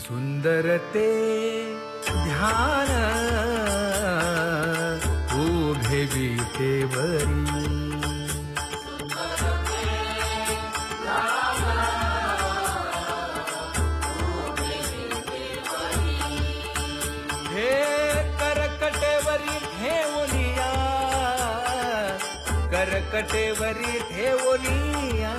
सुंदर ते ध्यान उभे विटेवरी हे करकटेवरी ठेवनिया करकटेवरी ठेवनिया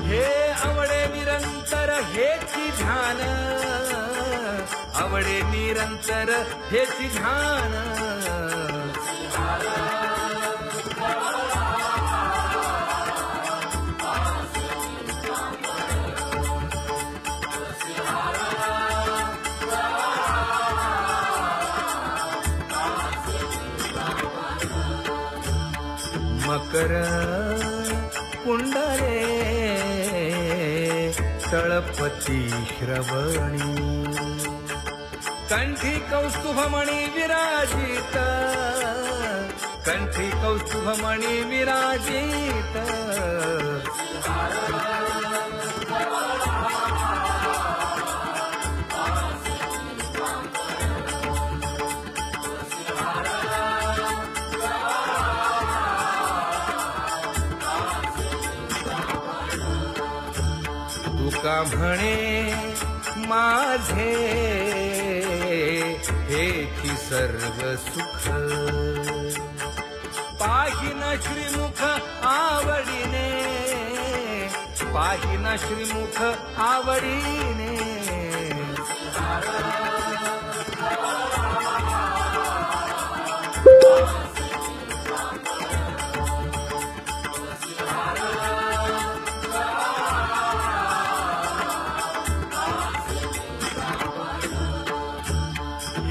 हे आवडे निरंतर हेची ध्यान आवडे निरंतर हेची ध्यान मकर कुंडले तळपती श्रवणी कंठी कौस्तुभमणी विराजित कंठी कौस्तुभमणी विराजित तुका म्हणे माझे हेची सर्व सुख पाहिन श्रीमुख आवडीने पाहिन श्रीमुख आवडीने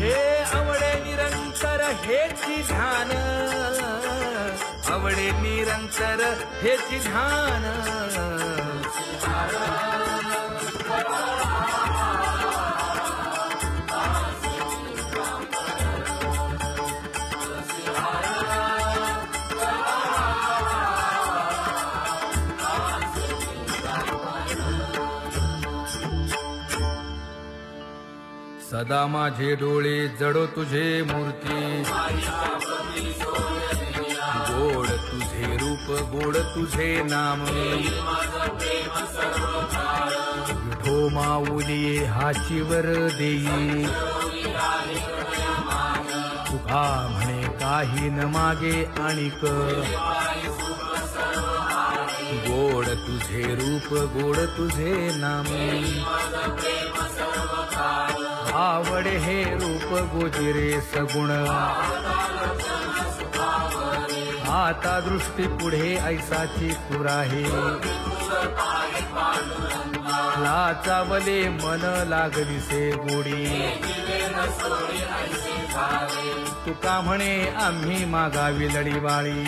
हे आवडे निरंतर हेची ध्यान आवडे निरंतर हेची ध्यान सदा माझे डोळे जडो तुझे मूर्ती गोड तुझे रूप गोड तुझे नाम विठो माऊली हाचीवर देई तुका म्हणे काही न मागे आणिक गोड तुझे रूप गोड तुझे नाम आवडे हे रूप गोजिरे सगुण आता दृष्टी पुढे ऐसाची कुराहे लाचावले मन लागलीसे गोडी तुका म्हणे आम्ही मागावी लढीबाळी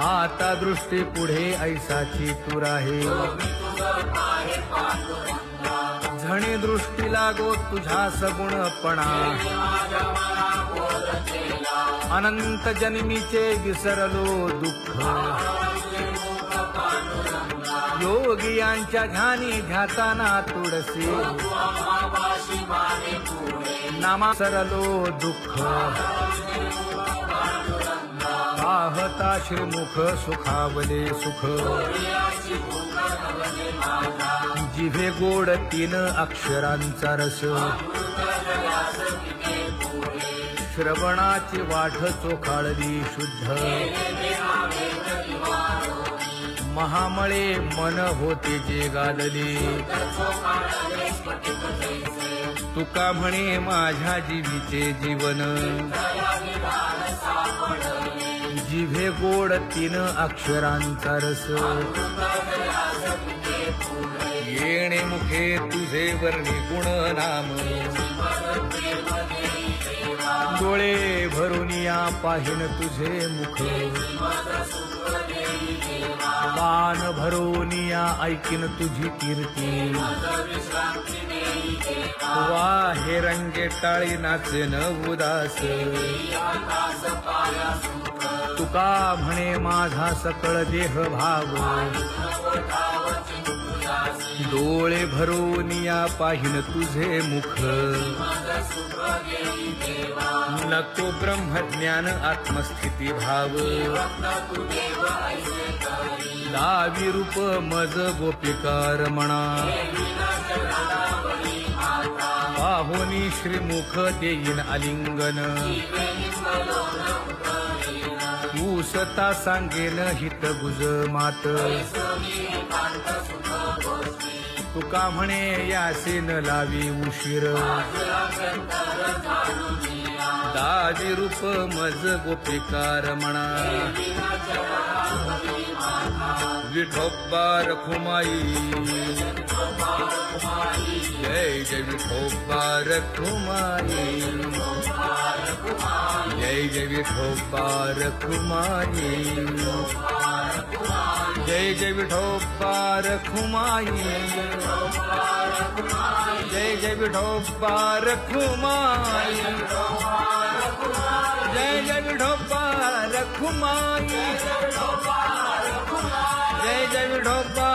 आता दृष्टी पुढे ऐसाची तुराहे झणी दृष्टी लागो तुझा सगुणपणा अनंत जन्मीचे विसरलो दुःख योगियांच्या ध्यानी ध्याताना तुळसी नामा सरलो दुःख पाहता श्रीमुख सुखावले सुख जिभे गोड 3 अक्षरांचा रस श्रवणाची वाट चोखाळली शुद्ध महामळे मन होते जे गादले तुका म्हणे माझ्या जीवीचे जीवन जिभे गोड 3 अक्षरांचा रस येणे मुखे तुझे वर्णी गुण नाम डोळे भरून या पाहिन तुझे मुख कान भरून या ऐकीन तुझी कीर्ती वाहे रंगे टाळी नाचेन उदास तुका म्हणे माझा सकळ देह भाव डोळे भरून या पाहिन तुझे मुख नको ब्रह्मज्ञान आत्मस्थिती भाव दावी रूप मज गोपिकार म्हणा पाहुनी श्रीमुख देईन आलिंगन तू सता सांगेन हित गुज मात तुका म्हणे यासेन लावी उशीर दावी रूप मज गोपिकार म्हणा विठोबा रखुमाई जय जय विठोबा रखुमाई जय जय विठोबा रखुमाई जय जय विठोबा रखुमाई जय जय विठोबा रखुमाई जय जय विठोबा रखुमाई जय जय विठोबा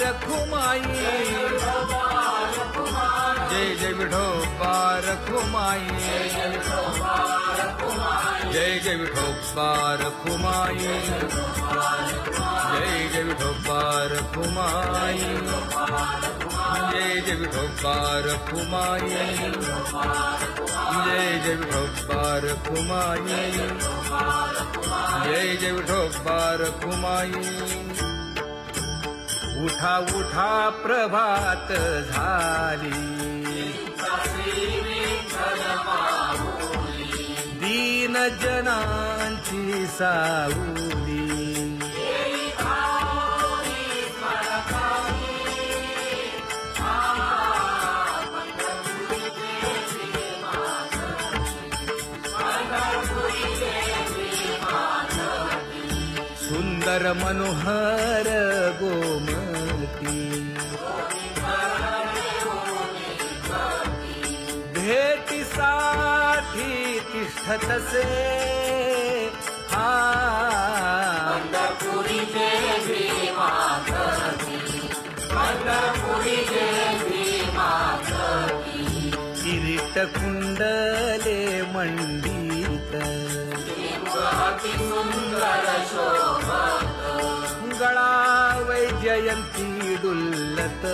रखुमाई जय जय विठोबा रखुमाई जय जय विठोबा रखुमाई जय जय विठोबा रखुमाई जय जय विठोबा रखुमाई जय जय विठोबा रखुमाई जय जय विठोबा रखुमाई उठा उठा प्रभात झाली दीन जनांची सावली सुंदर मनोहर गोमती भेटीसाठी तिष्ठतसे पंढरपुरी देवी मातकी पंढरपुरी देवी मातकी किरीट कुंडले मंडित अति सुंदर शोभत गळा वैजयंती डुल्लत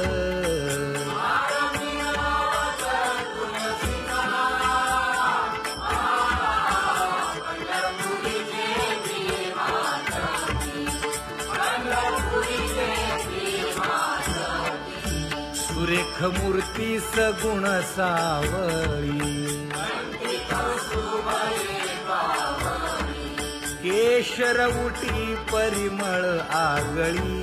सुरेख मूर्ती सगुण सावळी केशर उटी परिमळ आगळी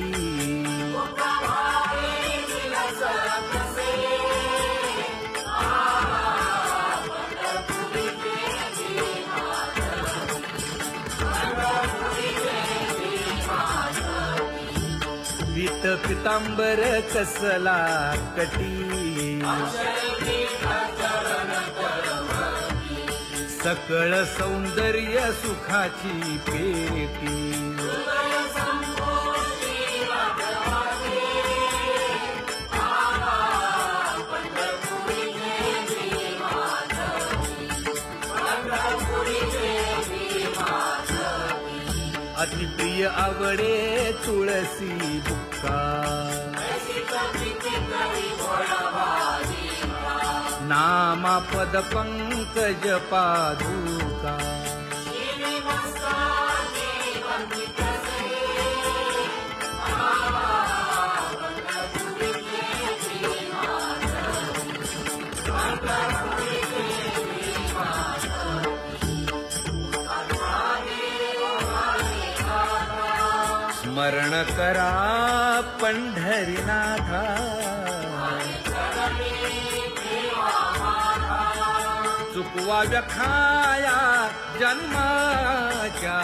पीत पितांबर कसला कटी सकळ सौंदर्य सुखाची पेटी अतिप्रिय आवडे तुळसी बुक्का नामा पद पंकज पादुका स्मरण करा पंढरीनाथा चुकवा व्यखाया जन्माच्या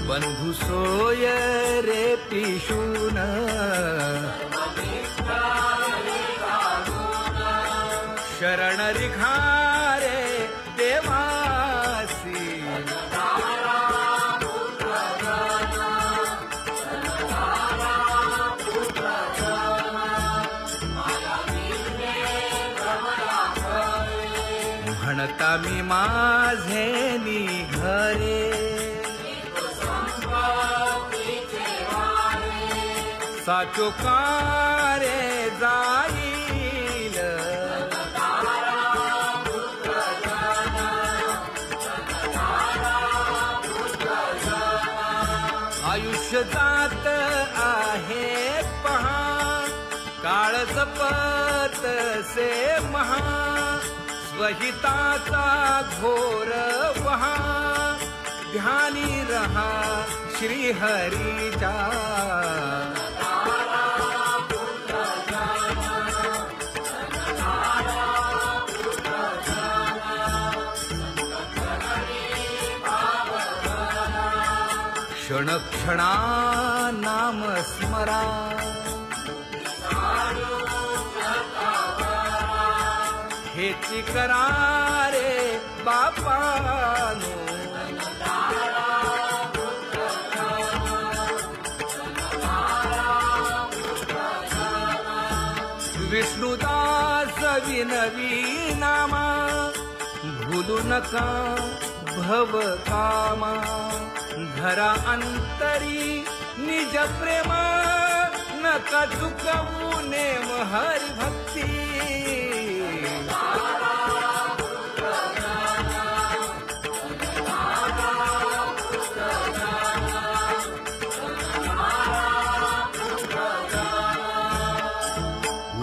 बंधू सोय रे पिशून शरण रिखारे देवासी म्हणता मी माझे निघरे साचो कारे जाईल आयुष्य जात आहे पहा काळ जपत से महा स्वहिताचा घोर वहा ध्यानी रहा श्री हरीचा क्षण क्षणा नाम स्मरा हेची करारे बापानो विष्णुदास विनवी नामा भूलू नका भव कामा धरा अंतरी निज प्रेम नका चुकवू नेम हरि भक्ती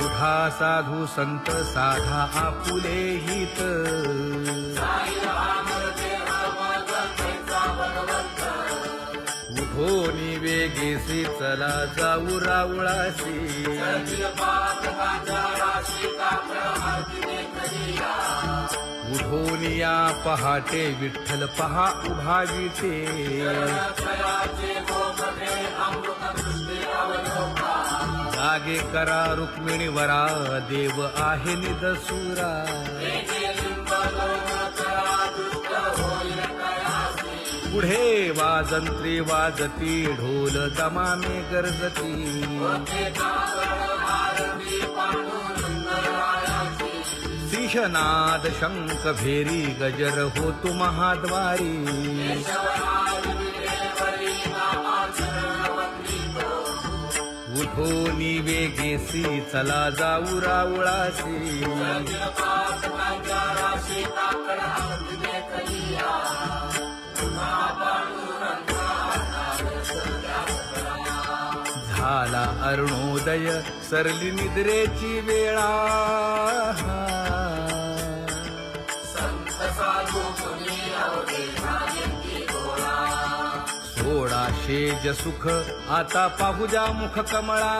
उठा साधू संत साधा आपुले हित उठोनी वेगेसी चला जाऊ रावळासी उठोनी या पहाटे विठ्ठल पहा उभा विटे जागे करा रुक्मिणी वरा देव आहे निदसुरा पुढे वाजंत्री वाजती ढोल दमामे गरजती शिशनाद शंख भेरी गजर होतो महाद्वारी उठोनी वेगेसी चला जाऊ रावळासी झाला अरुणोदय सरली निद्रेची वेळा सोडा शेज सुख आता पाहू जा मुख कमळा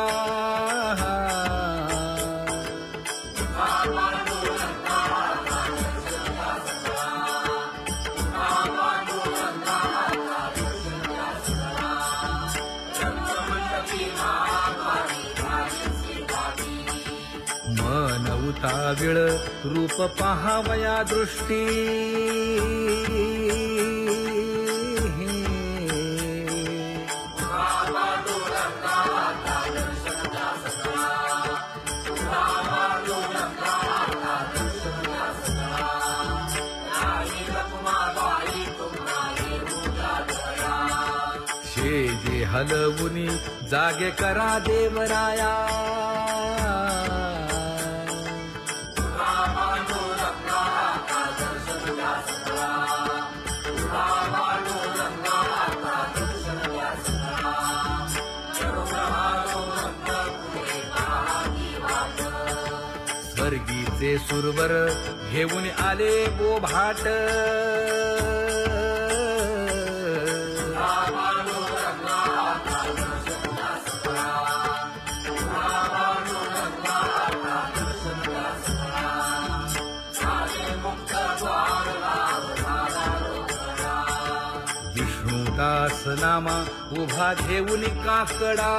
मन उताविळ रूप पहावया दृष्टी शेजे हलवुनी जागे करा देवराया स्वर्गीचे सुरवर घेऊन आले बोभाट दास नामा उभा घेऊन काकडा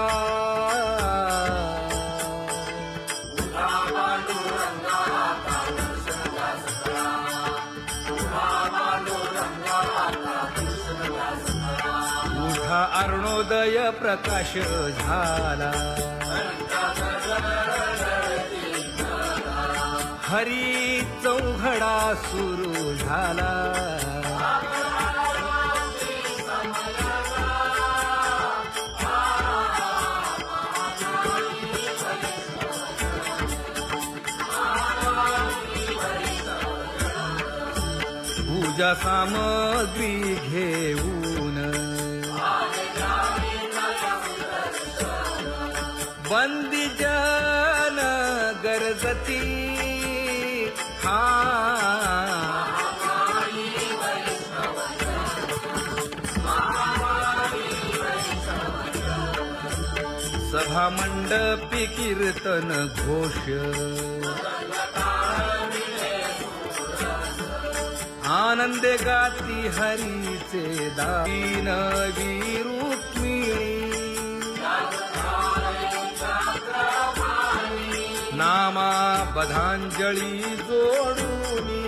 उठा अरुणोदय प्रकाश झाला हरी चौघडा सुरू झाला पूजा सामग्री घेऊन बंदी जन गरजती हा सभा मंडपी कीर्तन घोष आनंदे गाती हरीचे दान रुक्मिणी नामा बधांजळी जोडूनी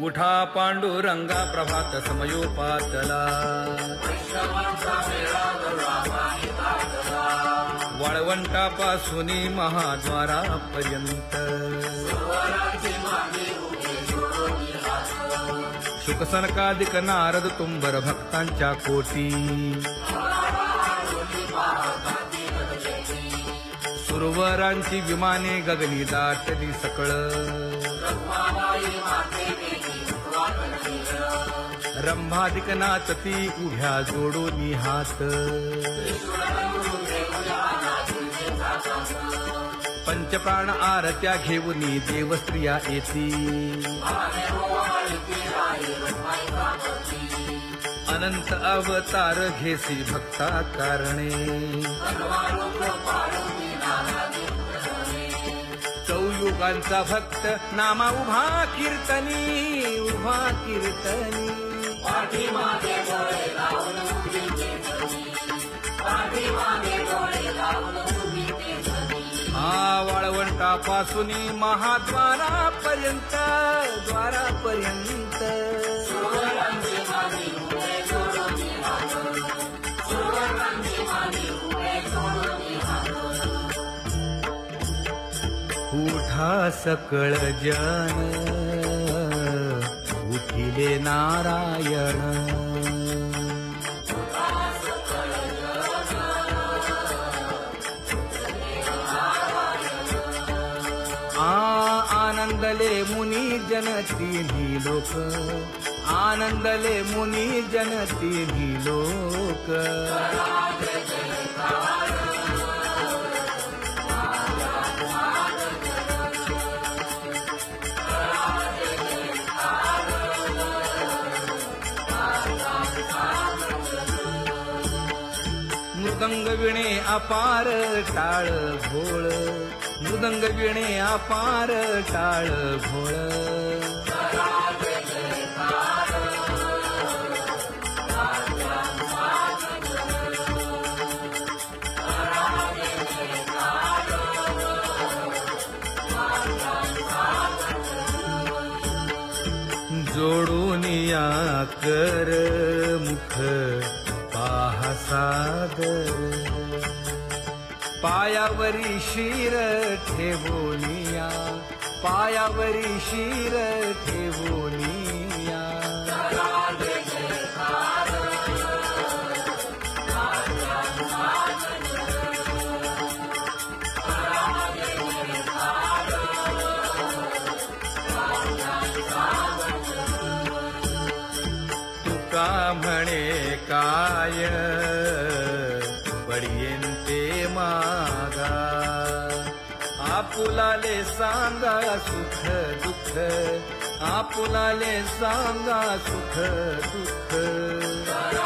उठा पांडुरंगा प्रभात समयोपातला वाळवंटापासून महाद्वारापर्यंत शुकसनकादिक नारद तुंबर भक्तांच्या कोटी सुरवरांची विमाने गगनी दाटली सकळ रंभादिक नाचती उभ्या जोडून हात पंचप्राण आरत्या घेऊन देवस्त्रिया येती अनंत अवतार घेसी भक्ता कारणे चौयुगांचा भक्त नामा उभा कीर्तनी पाठीमागे डोळे लावून उभी तेजनी, पाठीमागे डोळे लावून उभी तेजनी. वाळवंटापासून महाद्वारापर्यंत सुरवरांची मांडी उभे जोडून हात, सुरवरांची मांडी उभे जोडून हात. उठा सकळ जन उठिले नारायण आनंदले मुनी जन तिन्ही लोक आनंदले मुनी जन तिन्ही लोक मृदंग विणे अपार टाळ भोळ मृदंग विणे अपार टाळ भोळ जोडून या कर मुख पाहा सादर पायावरी शिर ठेवोनिया पायावरी शिर ठेवोनिया तुका म्हणे काय बडियेन ते मागा आपुलाले सांगा सुख दुःख आपुलाले सांगा सुख दुःख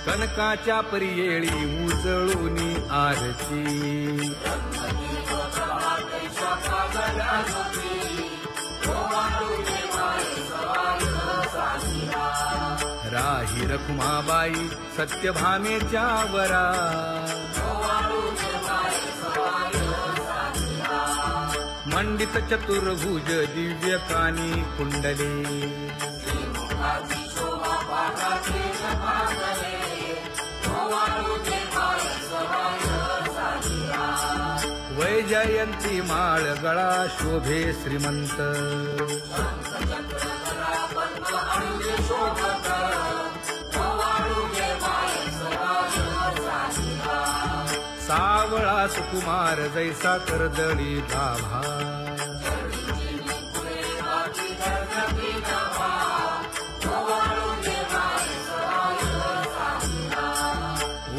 कनकाच्या परियेळी उजळूनी आरती राही रखुमाबाई सत्यभामेच्या वरा मंडित चतुर्भुज दिव्य कानी कुंडले वैजयंती माळ गळा शोभे श्रीमंत सावळा सुकुमार जैसा कर्दळी गाभा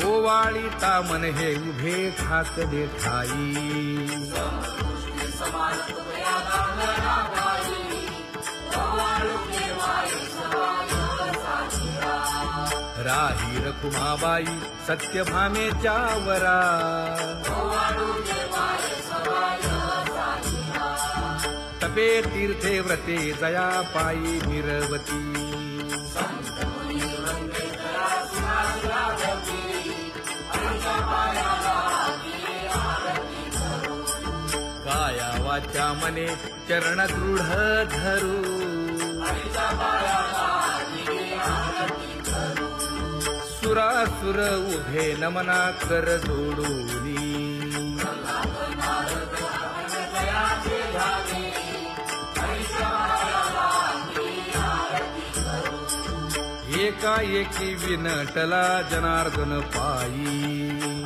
ओवाळीता मन हे उभे ठाकले ठाई राही रखुमाबाई सत्यभामेच्या वरा तपे तीर्थे व्रते जया पायी निरवती काया वाचा मने चरण दृढ धरू सुरासुर उभे नमना कर जोडूनी एकाएकी विनटला जनार्दन पायी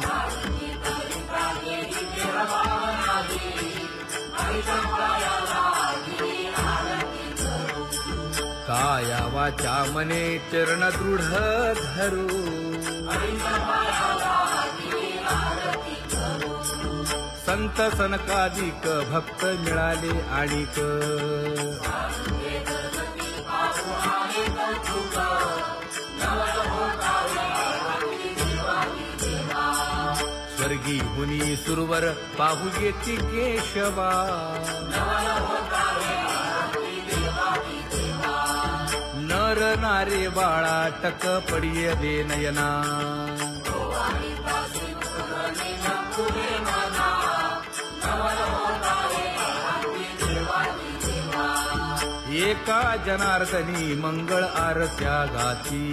काया वाचा मने चरण दृढ धरू संत सनकादिक भक्त मिळाले आणिक स्वर्गी हुनी सुरवर पाहू येती केशवा नर नारे बाळा टक पडिय दे नयना एका जनार्दनी मंगळ आरत्या गाती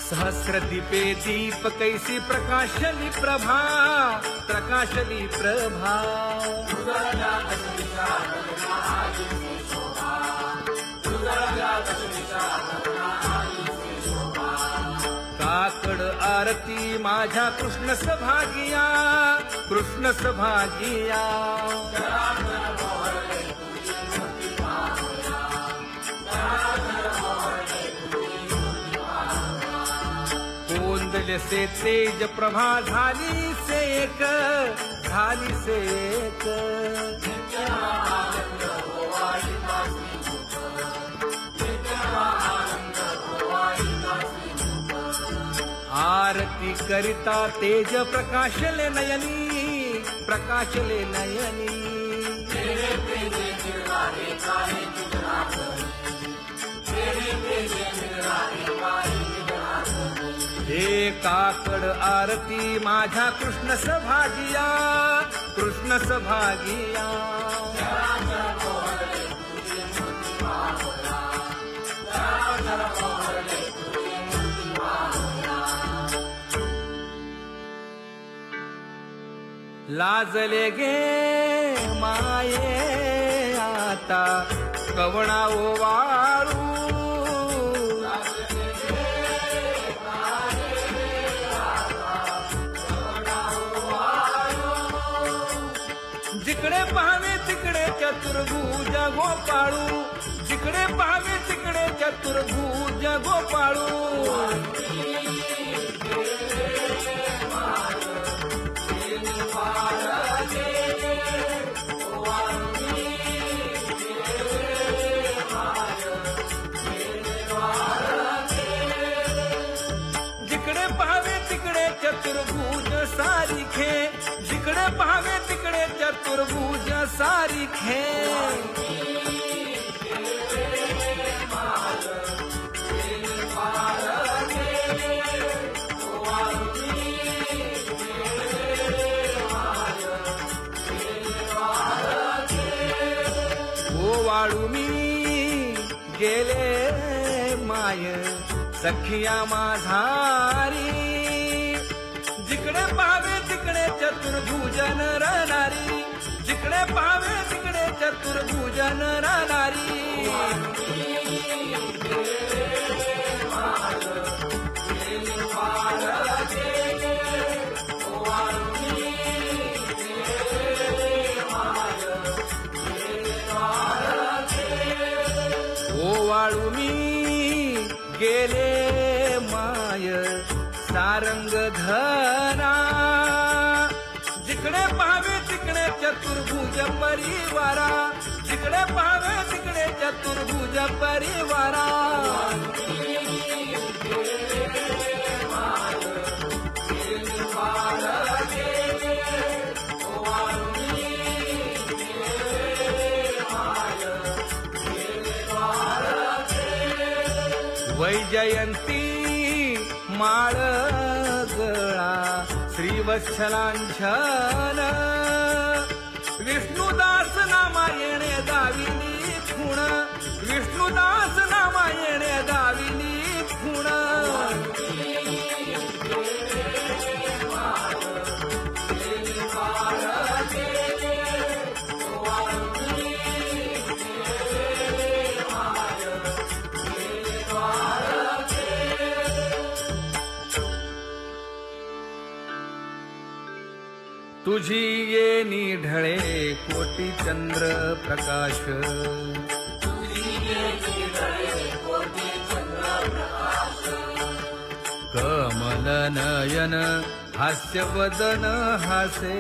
सहस्र दीपे दीप कैसी प्रकाशली प्रभा प्रकाशली प्रभा काकड आरती माझ्या कृष्ण सभागिया कृष्ण सभागिया कोंदले से तेज प्रभा झाली से एक झाली से एक आरती करिता तेज प्रकाशले नयनी प्रकाशले नयनी हे काकड आरती माझ्या कृष्ण सभागिया कृष्ण सभागिया लाजले गे माये आता कवणा ओवाळू चतुर्भुज गोपाळू, जिकडे पाहावे तिकडे चतुर्भुज गोपाळू. जिकडे पाहावे तिकडे चतुर्भुज सारिखे, जिकडे पाहावे तिकडे चतुर्भुज सारिखे. वाळू मी गेले माय सखिया माझारी, जिकडे पाहावे तिकडे चतुर्भुज नर नारी, जिकडे पाहावे तिकडे चतुर्भुज नर नारी. वाळू मी गेले माय सारंग धना, जिकडे पाहावे तिकडे चतुर्भुज परिवारा, जिकडे पाहावे तिकडे चतुर्भुज परिवारा. वैजयंती माळ गळा श्रीवत्सलांछन, विष्णुदास नामायणे दाविली खूण, विष्णुदास नामायणे दाविली खूण. तुझी येणी ढळे कोटी चंद्र प्रकाश, कमल नयन हास्य वदन हासे.